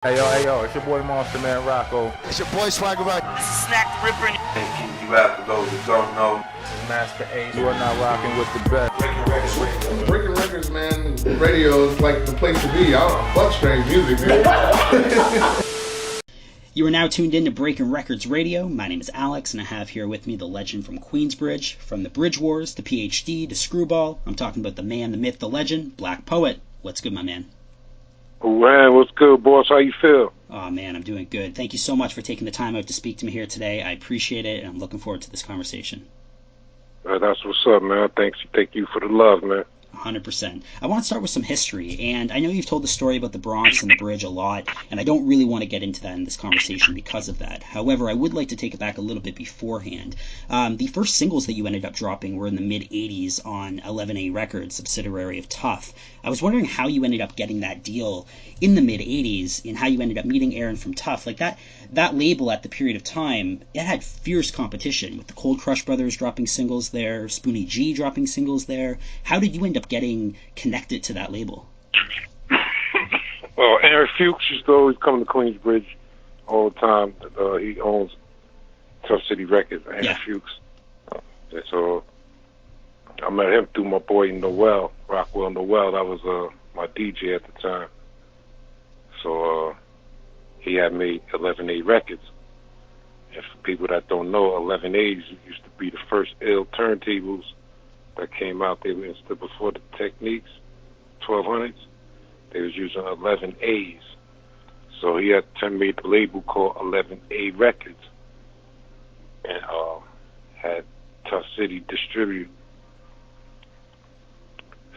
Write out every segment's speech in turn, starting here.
Hey yo, it's your boy Monster Man Rocco. It's your boy Swagger Rock. This is Snack the Ripper. Hey, you out for those who don't know. Master Ace, you are now rocking with the best. Breaking records, man. Radio is like the place to be. I fuck strange music, man. You are now tuned in to Breaking Records Radio. My name is Alex, and I have here with me the legend from Queensbridge. From the Bridge Wars to PhD to Screwball, I'm talking about the man, the myth, the legend, Blaq Poet. What's good, my man? Oh, man, what's good, boss? How you feel? Oh, man, I'm doing good. Thank you so much for taking the time out to speak to me here today. I appreciate it, and I'm looking forward to this conversation. That's what's up, man. Thank you for the love, man. 100%. I want to start with some history, and I know you've told the story about the Bronx and the Bridge a lot, and I don't really want to get into that in this conversation because of that. However, I would like to take it back a little bit beforehand. The first singles that you ended up dropping were in the mid-'80s on MLNY Wreckords, subsidiary of Tough. I was wondering how you ended up getting that deal in the mid-'80s and how you ended up meeting Aaron from Tough. Like that label at the period of time, it had fierce competition with the Cold Crush Brothers dropping singles there, Spoonie G dropping singles there. How did you end up getting connected to that label? Well, Aaron Fuchs used to always come to Queensbridge all the time. He owns Tough City Records, Aaron Fuchs. And so I met him through my boy Noel, Rockwell Noel. That was my DJ at the time. So he had made 11A Records. And for people that don't know, 11As used to be the first ill turntables that came out. They were instead before the Techniques, 1200s. They was using 11As. So he had made the label called 11A Records, and had Tough City distribute.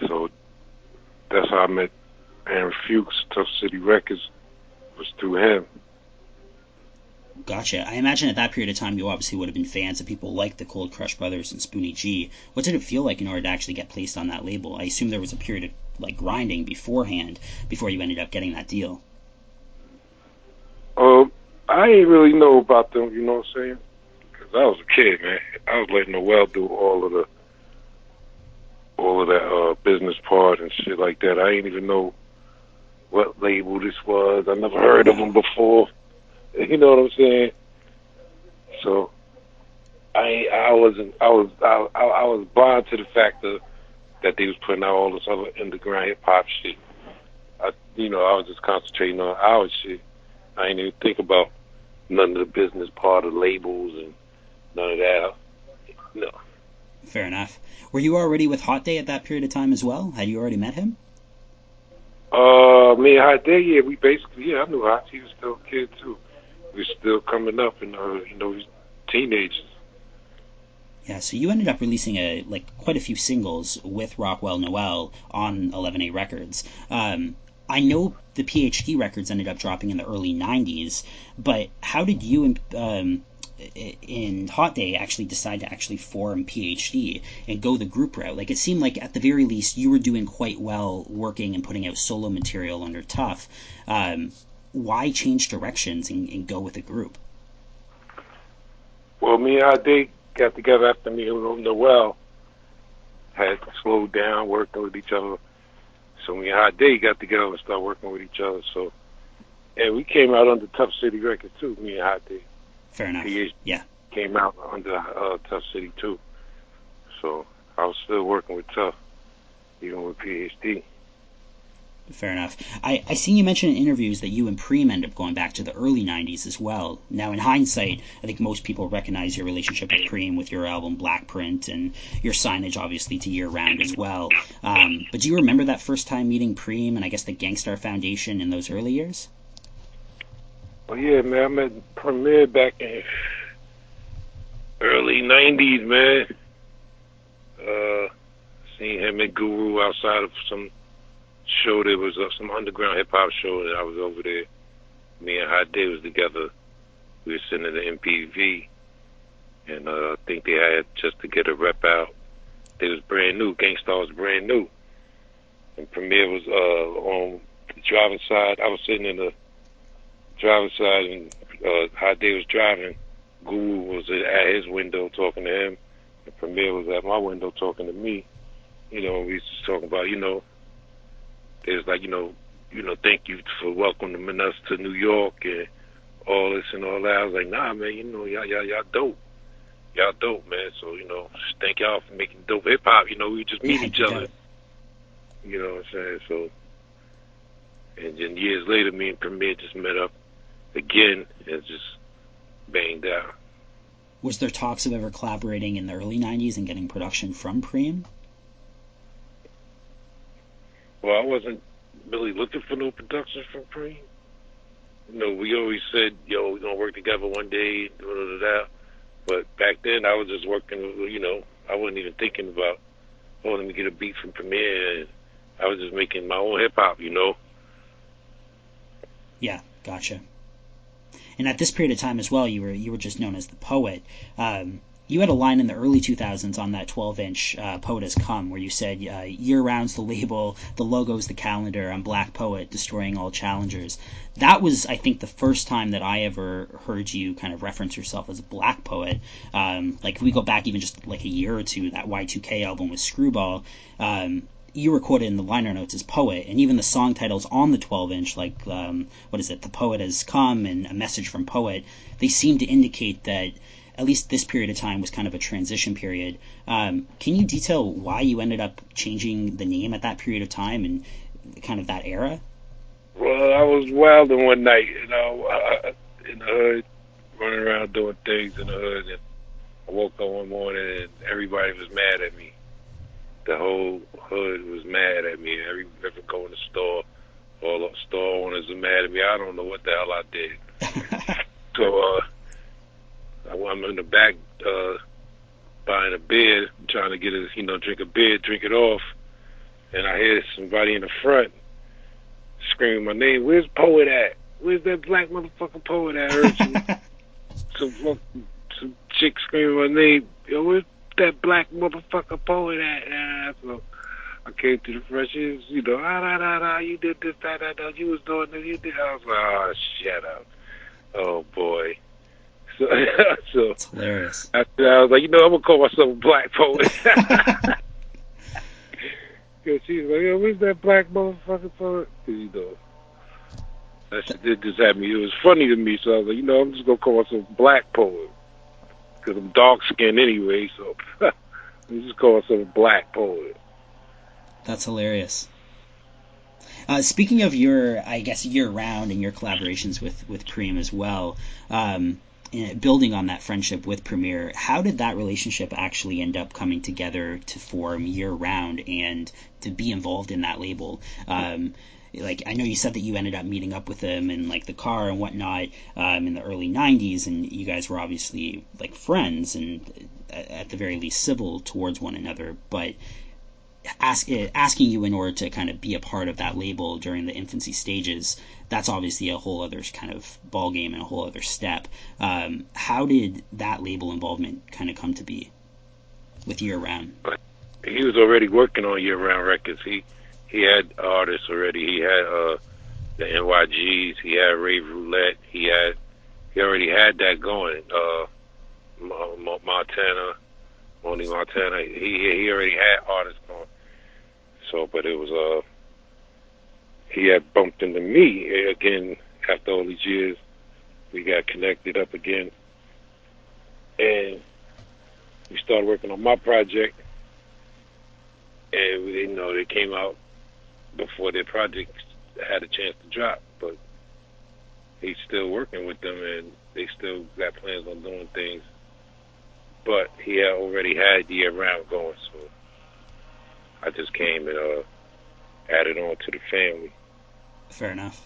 So that's how I met Aaron Fuchs. Tough City Records was through him. Gotcha. I imagine at that period of time you obviously would have been fans of people like the Cold Crush Brothers and Spoonie G. What did it feel like in order to actually get placed on that label? I assume there was a period of like grinding beforehand before you ended up getting that deal. I ain't really know about them, you know what I'm saying? Because I was a kid, man. I was letting Noel do all of that business part and shit like that. I ain't even know what label this was. I never heard of them before. You know what I'm saying? So I was blind to the fact that they was putting out all this other underground hip hop shit. I was just concentrating on our shit. I ain't even think about none of the business part of labels and none of that. No. Fair enough. Were you already with Hot Day at that period of time as well? Had you already met him? Me and Hot Day, yeah, I knew Hot. He was still a kid too. We were still coming up, and he's teenagers. Yeah, so you ended up releasing quite a few singles with Rockwell Noel on 11A Records. I know the PhD records ended up dropping in the early 90s, but how did you in Hot Day actually decide to actually form PhD and go the group route? Like, it seemed like at the very least you were doing quite well working and putting out solo material under Tough. Why change directions and go with a group? Well, me and Hot Day got together after me and Noel had slowed down working with each other. So me and Hot Day got together and started working with each other. So, and we came out under Tough City Records too, me and Hot Day. Fair enough. Yeah. Came out under Tough City too. So I was still working with Tough, even with PhD. Fair enough. I seen you mention in interviews that you and Preem end up going back to the early 90s as well. Now, in hindsight, I think most people recognize your relationship with Preem with your album Black Print and your signage, obviously, to Year Round as well. But do you remember that first time meeting Preem and I guess the Gangstar Foundation in those early years? Well, yeah, man, I met Premier back in early 90s, man. Seen him and Guru outside of some show. There was some underground hip-hop show that I was over there. Me and Hot Day was together. We were sitting in the MPV, and I think they had just to get a rep out. They was brand new. Gangstar was brand new. And Premier was on the driver's side. I was sitting in the driver's side, and Hot Day was driving. Guru was at his window talking to him, and Premier was at my window talking to me. We used to talk about, there's like, thank you for welcoming us to New York and all this and all that. I was like, nah, man, y'all dope. Y'all dope, man. So, just thank y'all for making dope hip hop. We just meet each other. You know what I'm saying? So, and then years later, me and Premier just met up again and just banged out. Was there talks of ever collaborating in the early 90s and getting production from Preem? Well, I wasn't really looking for no production from Preem. We always said, we're going to work together one day, But back then, I was just working, I wasn't even thinking about, let me get a beat from Premier. And I was just making my own hip-hop, Yeah, gotcha. And at this period of time as well, you were just known as the Poet. You had a line in the early 2000s on that 12-inch Poet Has Come where you said, year-round's the label, the logo's the calendar, I'm Black Poet, destroying all challengers. That was, I think, the first time that I ever heard you kind of reference yourself as a Black Poet. If we go back even just like a year or two, that Y2K album with Screwball, you were quoted in the liner notes as Poet, and even the song titles on the 12-inch, like, The Poet Has Come and A Message from Poet, they seem to indicate that at least this period of time was kind of a transition period. Can you detail why you ended up changing the name at that period of time and kind of that era? Well, I was wilding one night, in the hood, running around doing things in the hood, and I woke up one morning and everybody was mad at me. The whole hood was mad at me. Every go in the store, all the store owners are mad at me. I don't know what the hell I did. So I'm in the back buying a beer, trying to get drink a beer, drink it off, and I hear somebody in the front screaming my name. Where's Poet at? Where's that black motherfucking Poet at? I heard some chick screaming my name. Yo, where's that black motherfucker Poet at? So I came to the front. You did this, that, you was doing this, you did. I was like, oh, shut up. Oh, boy. So It's hilarious. I was like, I'm going to call myself a Black Poet. She's like, yo, where's that black motherfucker Poet? That shit did just happen. It was funny to me, so I was like, I'm just going to call myself a Black Poet. Because I'm dark-skinned anyway, so I'm just call myself a Black Poet. That's hilarious. Speaking of your, I guess, year-round and your collaborations with Preem as well, building on that friendship with Premier, how did that relationship actually end up coming together to form year-round and to be involved in that label? I know you said that you ended up meeting up with him in the car and whatnot in the early 90s, and you guys were obviously friends and at the very least civil towards one another, but asking you in order to kind of be a part of that label during the infancy stages, that's obviously a whole other kind of ball game and a whole other step. How did that label involvement kind of come to be with Year Round? He was already working on Year Round Records. He had artists already. He had the NYGs. He had Rave Roulette. He already had that going. Montana, Maloney, Montana. He already had artists going. So, but it was he had bumped into me again after all these years. We got connected up again, and we started working on my project. And we didn't know they came out before their project had a chance to drop, but he's still working with them, and they still got plans on doing things. But he had already had Year Round going, so I just came and added on to the family. Fair enough.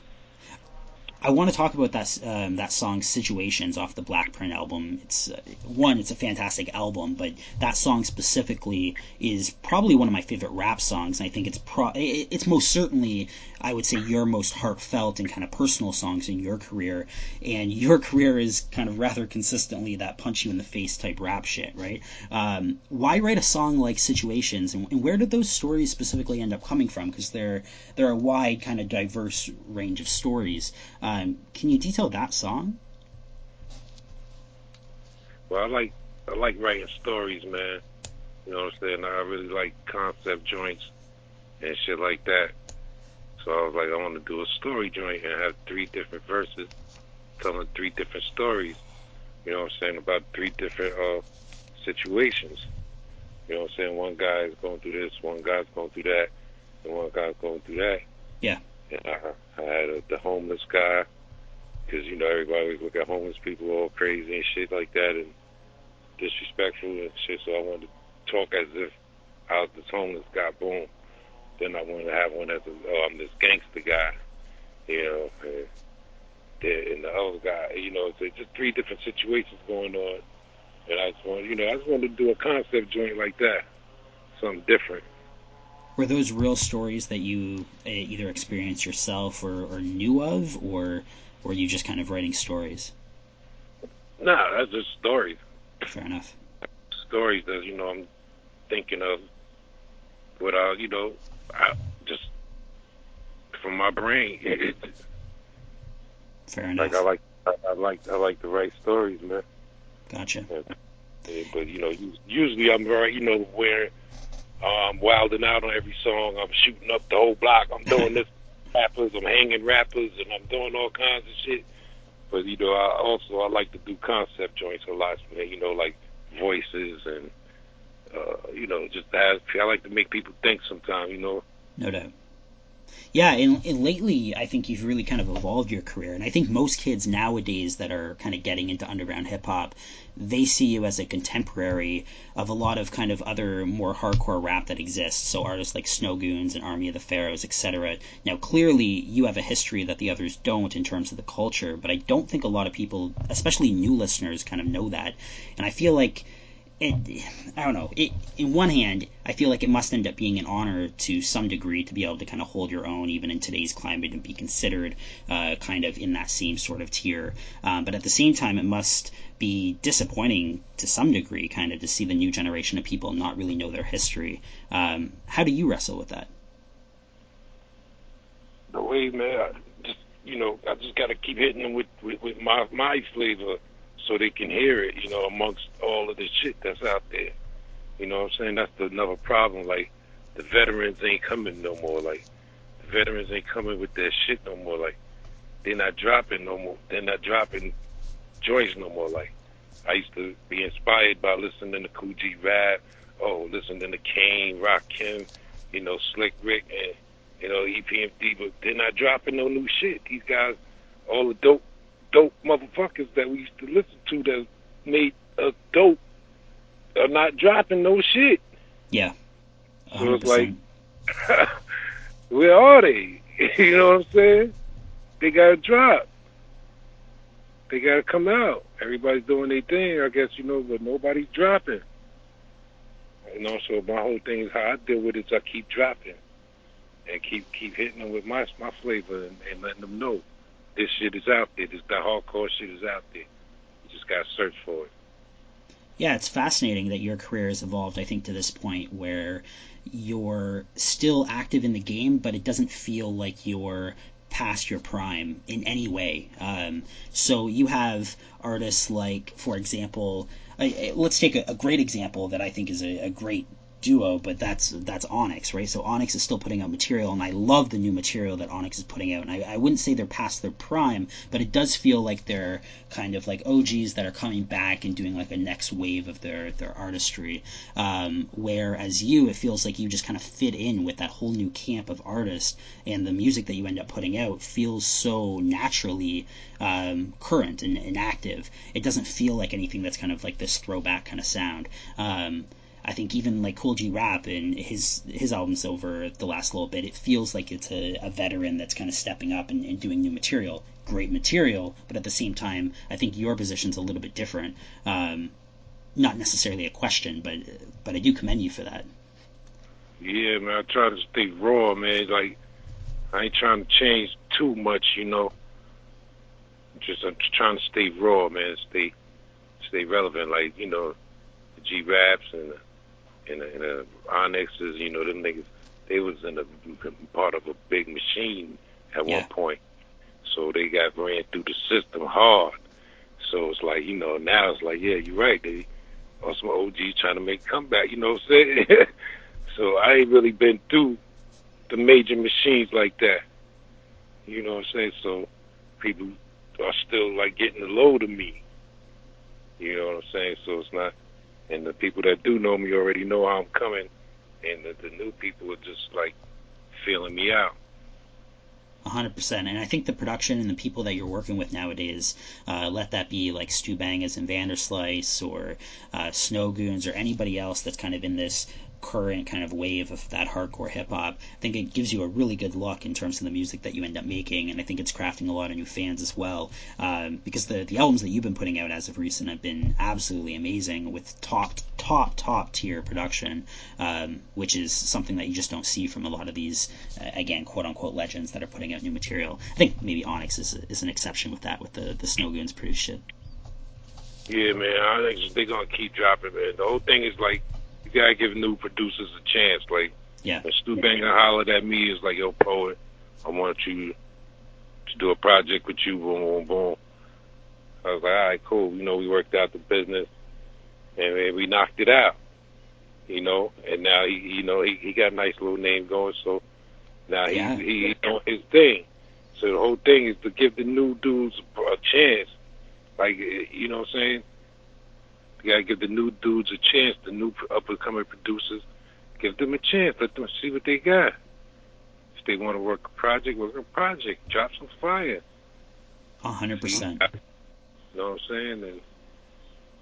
I want to talk about that song "Situations" off the Blaq Print album. It's a fantastic album, but that song specifically is probably one of my favorite rap songs. And I think it's most certainly, I would say, your most heartfelt and kind of personal songs in your career. And your career is kind of rather consistently that punch you in the face type rap shit, right? Why write a song like "Situations", and where did those stories specifically end up coming from? Because they're a wide, kind of diverse range of stories. Can you detail that song? Well, I like writing stories, man. You know what I'm saying? I really like concept joints and shit like that. So I was like, I want to do a story joint and have 3 different verses telling 3 different stories, you know what I'm saying, about 3 different situations. You know what I'm saying? One guy is going through this, one guy's going through that, and one guy's going through that. Yeah. And I had the homeless guy, because, you know, everybody always look at homeless people all crazy and shit like that and disrespectful and shit, so I wanted to talk as if I was this homeless guy, boom. Then I wanted to have one as I'm this gangster guy, you know, and the other guy, you know, so just 3 different situations going on. And I just wanted to do a concept joint like that, something different. Were those real stories that you either experienced yourself or knew of, or were you just kind of writing stories? Nah, that's just stories. Fair enough. Stories that, you know, I'm thinking of without, you know, just from my brain. Fair enough. Like I like to write stories, man. Gotcha. But, you know, usually I'm right, you know, where I'm wilding out on every song. I'm shooting up the whole block. I'm doing this rappers. I'm hanging rappers, and I'm doing all kinds of shit. But, you know, I like to do concept joints a lot, man. You know, like voices and, you know, just I like to make people think sometimes, you know. No doubt. Yeah, and lately I think you've really kind of evolved your career, and I think most kids nowadays that are kind of getting into underground hip-hop, they see you as a contemporary of a lot of kind of other more hardcore rap that exists, so artists like Snow Goons and Army of the Pharaohs, etc. Now, clearly, you have a history that the others don't in terms of the culture, but I don't think a lot of people, especially new listeners, kind of know that, and I feel like I don't know. In one hand, I feel like it must end up being an honor to some degree to be able to kind of hold your own, even in today's climate, and be considered kind of in that same sort of tier. But at the same time, it must be disappointing to some degree, kind of, to see the new generation of people not really know their history. How do you wrestle with that? The way, man, I just got to keep hitting them with my flavor, so they can hear it, you know, amongst all of the shit that's out there. You know what I'm saying? That's another problem. Like, the veterans ain't coming no more. Like, the veterans ain't coming with their shit no more. Like, they're not dropping no more. They're not dropping joints no more. Like, I used to be inspired by listening to Kuchma rap, listening to Kane, Rakim, you know, Slick Rick, and, you know, EPMD, but they're not dropping no new shit. These guys, all the dope motherfuckers that we used to listen to that made us dope are not dropping no shit. Yeah. 100%. So it's like, where are they? You know what I'm saying? They gotta drop. They gotta come out. Everybody's doing their thing, I guess, you know, but nobody's dropping. You know, so my whole thing is how I deal with it is I keep dropping and keep hitting them with my flavor and letting them know this shit is out there. The hardcore shit is out there. You just gotta search for it. Yeah, it's fascinating that your career has evolved, I think, to this point where you're still active in the game, but it doesn't feel like you're past your prime in any way. So you have artists like, for example, let's take a great example that I think is a great duo, but that's Onyx, right? So Onyx is still putting out material, and I love the new material that Onyx is putting out, and I wouldn't say they're past their prime, but it does feel like they're kind of like OGs that are coming back and doing like a next wave of their artistry, whereas you, it feels like you just kind of fit in with that whole new camp of artists, and the music that you end up putting out feels so naturally current and active. It doesn't feel like anything that's kind of like this throwback kind of sound. I think even like Kool G Rap and his albums over the last little bit, it feels like it's a veteran that's kind of stepping up and doing new material. Great material, but at the same time, I think your position's a little bit different. Not necessarily a question, but I do commend you for that. Yeah, man, I try to stay raw, man. Like, I ain't trying to change too much, you know. I'm just trying to stay raw, man. Stay relevant. Like, you know, the G Raps and the Onyxes, you know, them niggas, they was in a part of a big machine at one point. So they got ran through the system hard. So it's like, you know, now it's like, yeah, you're right. They are some OGs trying to make a comeback, you know what I'm saying? So I ain't really been through the major machines like that. You know what I'm saying? So people are still like getting the load of me. You know what I'm saying? So it's not, and the people that do know me already know how I'm coming, and the new people are just like feeling me out. 100%. And I think the production and the people that you're working with nowadays, let that be like Stu Bangas and Vanderslice or Snow Goons or anybody else that's kind of in this current kind of wave of that hardcore hip hop, I think it gives you a really good look in terms of the music that you end up making, and I think it's crafting a lot of new fans as well. Because the albums that you've been putting out as of recent have been absolutely amazing with top tier production, which is something that you just don't see from a lot of these again quote unquote legends that are putting out new material. I think maybe Onyx is an exception with that, with the Snow Goons produced shit. Yeah, man, I think they're gonna keep dropping, man. The whole thing is like, you gotta give new producers a chance. Like, yeah. when Stu Banger hollered at me, it's like, yo, Poet, I want you to do a project with you, boom, boom, boom. I was like, all right, cool. You know, we worked out the business, and we knocked it out. You know, and now he got a nice little name going, so now he's doing his thing. So the whole thing is to give the new dudes a chance. Like, you know what I'm saying? You gotta give the new dudes a chance, the new up-and-coming producers. Give them a chance. Let them see what they got. If they want to work a project, work a project. Drop some fire. 100%. You know what I'm saying? And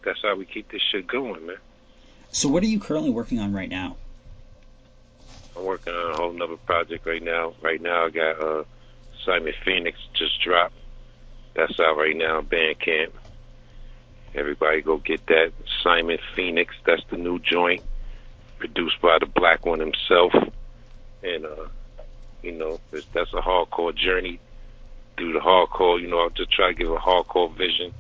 that's how we keep this shit going, man. So what are you currently working on right now? I'm working on a whole nother project right now. Right now I got Simon Phoenix just dropped. That's out right now on Bandcamp. Everybody go get that. Simon Phoenix, that's the new joint. Produced by the Blaq one himself. And, you know, that's a hardcore journey through the hardcore. You know, I'll just try to give a hardcore vision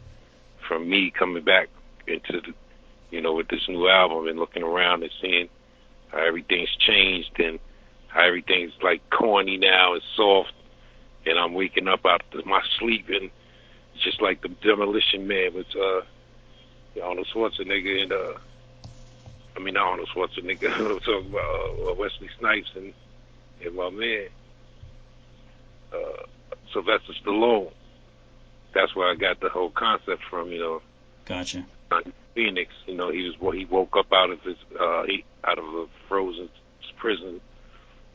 from me coming back into the, you know, with this new album and looking around and seeing how everything's changed and how everything's like corny now and soft. And I'm waking up out of my sleep and it's just like the Demolition Man with, Arnold Schwarzenegger and not Arnold Schwarzenegger. I'm talking about Wesley Snipes and my man Sylvester Stallone. That's where I got the whole concept from. You know. Gotcha. Phoenix. You know, he woke up out of his out of a frozen prison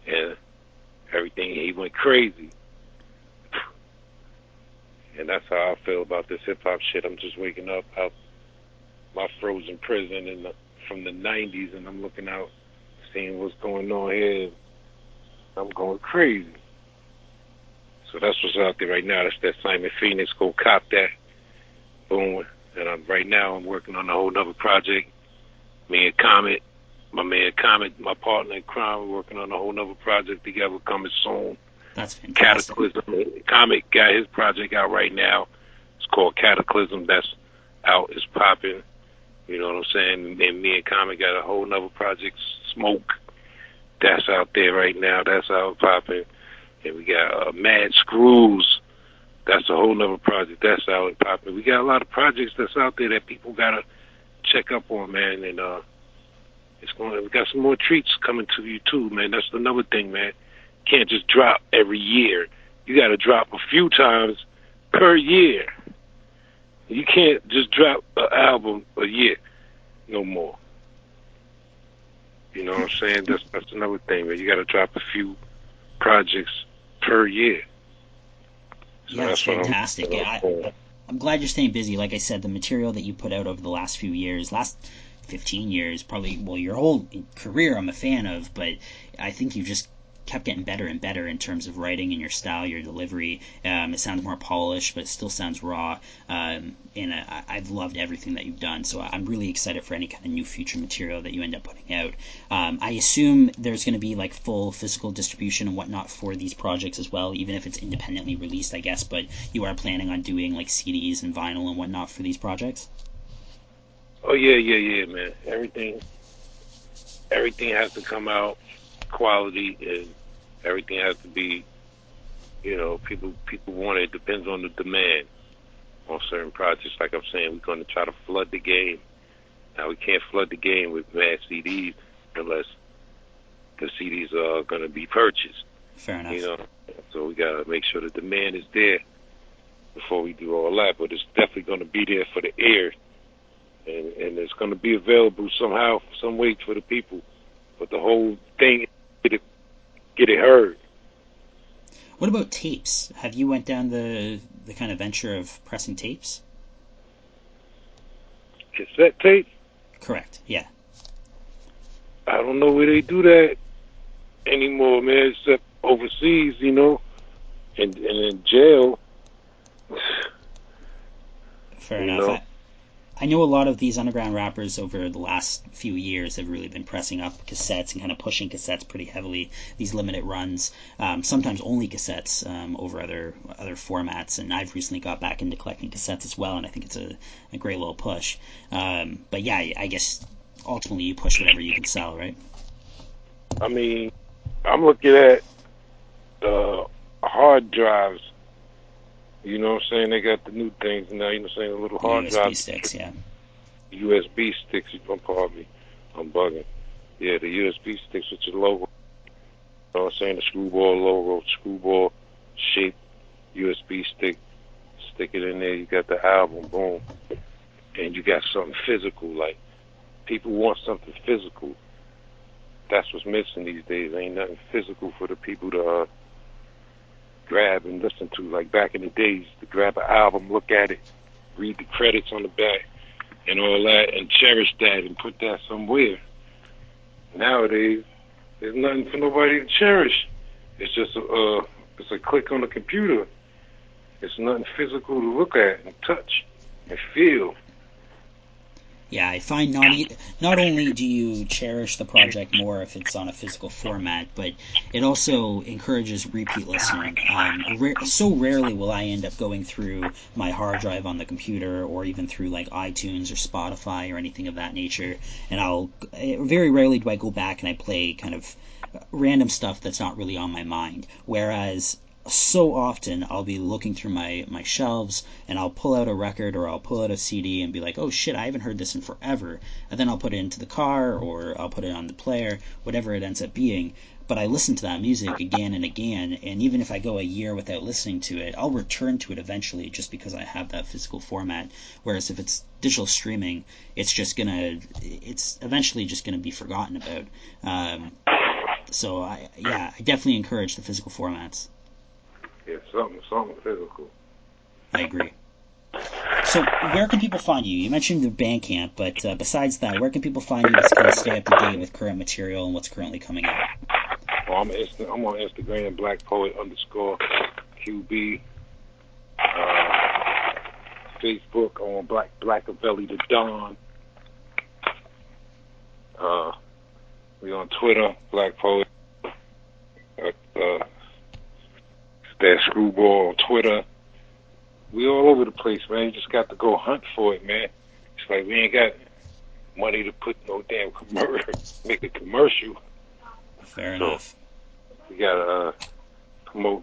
and everything. He went crazy. And that's how I feel about this hip hop shit. I'm just waking up out my frozen prison from the 90s, and I'm looking out, seeing what's going on here. I'm going crazy. So that's what's out there right now. That's that Simon Phoenix. Go cop that. Boom. And right now I'm working on a whole nother project. Me and Comet, my man Comet, my partner in crime, we're working on a whole nother project together coming soon. That's fantastic. Cataclysm. Comet got his project out right now. It's called Cataclysm. That's out. It's popping. You know what I'm saying? And me and Comet got a whole nother project, Smoke. That's out there right now. That's out popping. And we got Mad Screws. That's a whole nother project. That's out and popping. We got a lot of projects that's out there that people gotta check up on, man. And we got some more treats coming to you too, man. That's another thing, man. You can't just drop every year. You gotta drop a few times per year. You can't just drop an album a year, no more. You know what I'm saying? That's another thing, man. You got to drop a few projects per year. So yeah, it's fantastic. I'm glad you're staying busy. Like I said, the material that you put out over the last few years, last 15 years, probably, well, your whole career I'm a fan of, but I think you've just kept getting better and better in terms of writing and your style, your delivery. It sounds more polished, but it still sounds raw. And I've loved everything that you've done. So I'm really excited for any kind of new future material that you end up putting out. I assume there's going to be like full physical distribution and whatnot for these projects as well, even if it's independently released, I guess. But you are planning on doing like CDs and vinyl and whatnot for these projects? Oh yeah, man. Everything has to come out quality, and everything has to be, you know, people want it. It depends on the demand on certain projects. Like I'm saying, we're going to try to flood the game. Now, we can't flood the game with mad CDs unless the CDs are going to be purchased. Fair enough. You know, So we gotta make sure the demand is there before we do all that. But it's definitely gonna be there for the air, and it's gonna be available somehow, some way for the people. But the whole thing, get it heard. What about tapes? Have you went down the kind of venture of pressing tapes? Cassette tape? Correct. Yeah. I don't know where they do that anymore, man, except overseas, you know, and in jail. Fair You enough. know? I know a lot of these underground rappers over the last few years have really been pressing up cassettes and kind of pushing cassettes pretty heavily. These limited runs, sometimes only cassettes over other formats. And I've recently got back into collecting cassettes as well, and I think it's a great little push. But yeah, I guess ultimately you push whatever you can sell, right? I mean, I'm looking at hard drives. You know what I'm saying? They got the new things now, you know what I'm saying? The little hard USB drives. sticks, yeah. USB sticks, pardon me. I'm bugging. Yeah, the USB sticks with your logo. You know what I'm saying? The screwball logo, screwball shaped USB stick. Stick it in there, you got the album, boom. And you got something physical. Like, people want something physical. That's what's missing these days. Ain't nothing physical for the people to grab and listen to. Like back in the days, to grab an album, look at it, read the credits on the back, and all that, and cherish that and put that somewhere. Nowadays, there's nothing for nobody to cherish. It's just it's a click on the computer. It's nothing physical to look at and touch and feel. Yeah, I find not only do you cherish the project more if it's on a physical format, but it also encourages repeat listening. So rarely will I end up going through my hard drive on the computer or even through like iTunes or Spotify or anything of that nature, and very rarely do I go back and I play kind of random stuff that's not really on my mind. Whereas so often I'll be looking through my shelves and I'll pull out a record or I'll pull out a CD and be like, oh shit, I haven't heard this in forever. And then I'll put it into the car or I'll put it on the player, whatever it ends up being. But I listen to that music again and again, and even if I go a year without listening to it, I'll return to it eventually just because I have that physical format. Whereas if it's digital streaming, it's eventually just gonna be forgotten about. So I definitely encourage the physical formats. Yeah, something physical. I agree. So where can people find you? You mentioned the Bandcamp, but besides that, where can people find you to kind of stay up to date with current material and what's currently coming out? Well, I'm on Instagram, BlackPoet_QB. Facebook on Blackavelli the Don. We on Twitter, Black Poet. That Screwball on Twitter. We all over the place, man. You just got to go hunt for it, man. It's like we ain't got money to put no damn make a commercial. Fair enough. We gotta promote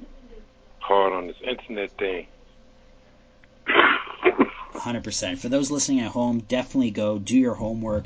hard on this internet thing. 100%. For those listening at home, definitely go do your homework.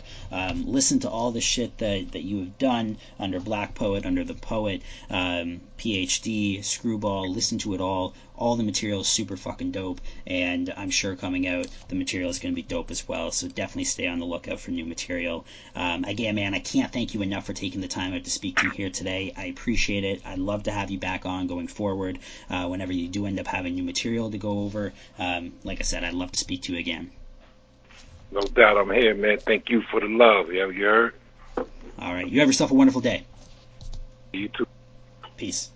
Listen to all the shit that you have done under Black Poet, under the Poet, PhD, Screwball. Listen to it all. All the material is super fucking dope, and I'm sure coming out, the material is going to be dope as well. So definitely stay on the lookout for new material. Again, man, I can't thank you enough for taking the time out to speak to me here today. I appreciate it. I'd love to have you back on going forward whenever you do end up having new material to go over. Like I said, I'd love to speak to you again. No doubt I'm here, man. Thank you for the love. You heard? All right. You have yourself a wonderful day. You too. Peace.